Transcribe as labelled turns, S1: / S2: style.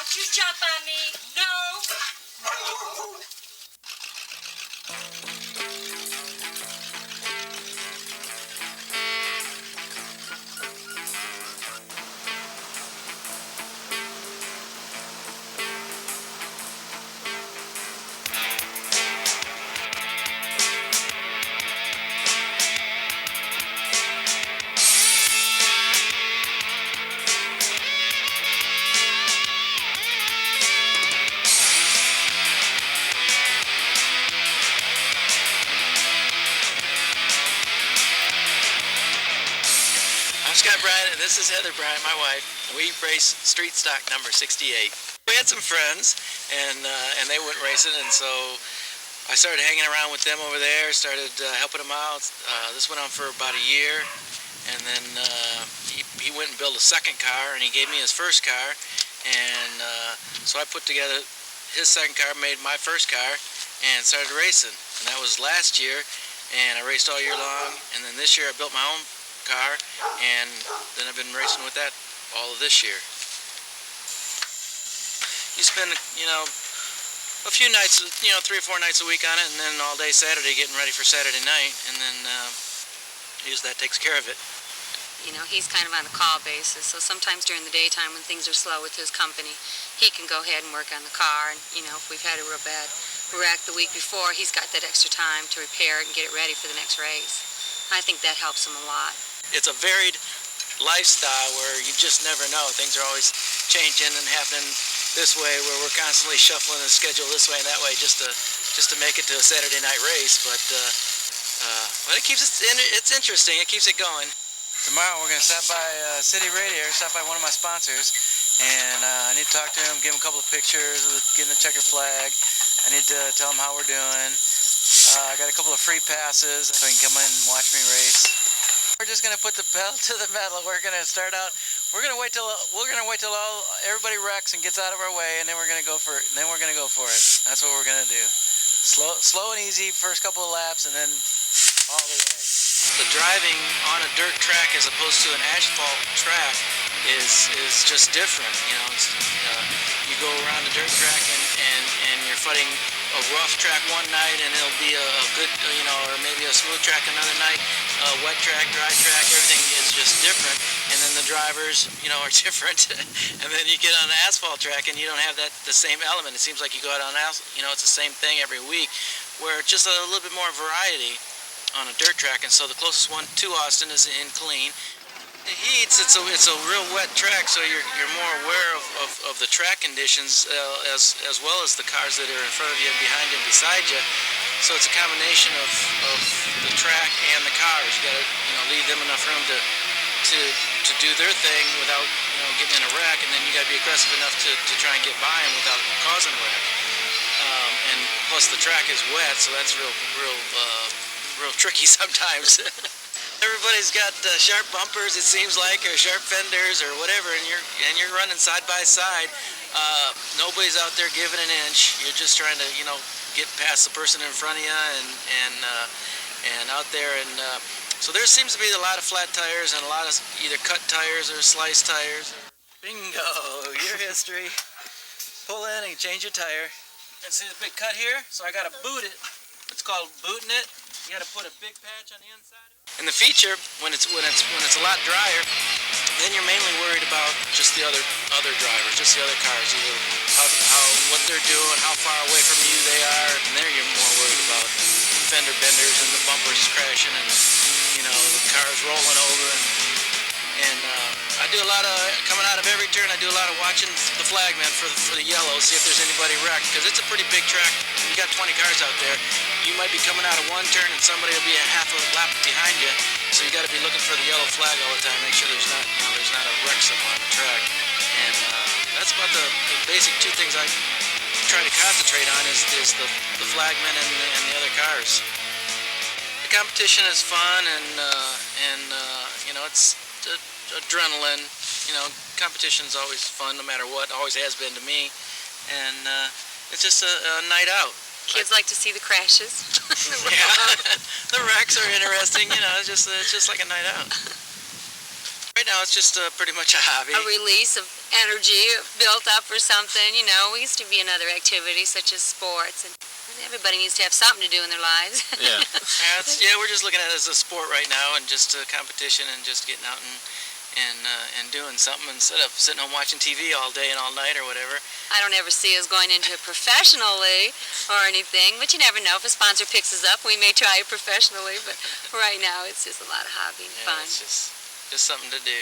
S1: Don't you jump on me. No.
S2: I'm Scott Bryant, and this is Heather Bryant, my wife. We race street stock number 68. We had some friends, and they went racing, and so I started hanging around with them over there, started helping them out. This went on for about a year, and then he went and built a second car, and he gave me his first car, and so I put together his second car, made my first car, and started racing. And that was last year, and I raced all year long, and then this year I built my own car, and then I've been racing with that all of this year. You spend, a few nights, 3 or 4 nights a week on it, and then all day Saturday getting ready for Saturday night, and then usually that takes care of it.
S3: He's kind of on a call basis, so sometimes during the daytime when things are slow with his company, he can go ahead and work on the car, and, if we've had a real bad wreck the week before, he's got that extra time to repair it and get it ready for the next race. I think that helps him a lot.
S2: It's a varied lifestyle where you just never know. Things are always changing and happening this way, where we're constantly shuffling the schedule this way and that way just to make it to a Saturday night race. But it keeps it's interesting. It keeps it going. Tomorrow we're going to stop by City Radiator, stop by one of my sponsors, and I need to talk to him, give him a couple of pictures, give him the checker flag. I need to tell him how we're doing. I got a couple of free passes so he can come in and watch me race. We're just gonna put the pedal to the metal. We're gonna start out. We're gonna wait till everybody wrecks and gets out of our way, and then we're gonna go for it. That's what we're gonna do. Slow and easy. First couple of laps, and then all the way. The driving on a dirt track as opposed to an asphalt track is just different. You go around a dirt track and you're fighting a rough track one night, and it'll be a good, or maybe a smooth track another night. Wet track, dry track, everything is just different. And then the drivers, are different. And then you get on an asphalt track and you don't have the same element. It seems like you go out on asphalt, it's the same thing every week, where just a little bit more variety on a dirt track. And so the closest one to Austin is in Killeen. The heats, it's a real wet track, so you're more aware of the track conditions as well as the cars that are in front of you and behind you and beside you. So it's a combination of the track and the cars. You got to leave them enough room to do their thing without getting in a wreck, and then you got to be aggressive enough to try and get by them without causing a wreck. And plus the track is wet, so that's real tricky sometimes. Everybody's got sharp bumpers, it seems like, or sharp fenders or whatever, and you're running side by side. Nobody's out there giving an inch. You're just trying to get past the person in front of you and out there. And so there seems to be a lot of flat tires and a lot of either cut tires or sliced tires. Bingo, your history. Pull in and change your tire. And see the big cut here? So I got to boot it. It's called booting it. You got to put a big patch on the inside. And the feature, when it's a lot drier, then you're mainly worried about just the other drivers, just the other cars, either what they're doing, how far away from you they are, and there you're more worried about fender benders and the bumpers crashing and the cars rolling over. And I do a lot of coming out of every turn. I do a lot of watching the flagman for the yellow, see if there's anybody wrecked, because it's a pretty big track. You got 20 cars out there. You might be coming out of one turn and somebody will be a half a lap behind you, so you got to be looking for the yellow flag all the time. Make sure there's not a wreck somewhere on the track. And that's about the basic two things I try to concentrate on is the flagmen and the other cars. The competition is fun and it's adrenaline. Competition's always fun no matter what. Always has been to me, and it's just a night out.
S3: Kids like to see the crashes.
S2: Yeah, the wrecks are interesting. It's just like a night out. Right now no, it's just pretty much a hobby.
S3: A release of energy built up or something, you know. We used to be in other activities such as sports, and everybody needs to have something to do in their lives.
S4: Yeah.
S2: Yeah, we're just looking at it as a sport right now, and just a competition, and just getting out and doing something instead of sitting home watching TV all day and all night or whatever.
S3: I don't ever see us going into it professionally or anything, but you never know. If a sponsor picks us up, we may try it professionally, but right now it's just a lot of hobby and
S2: Yeah,
S3: fun.
S2: it's just something to do.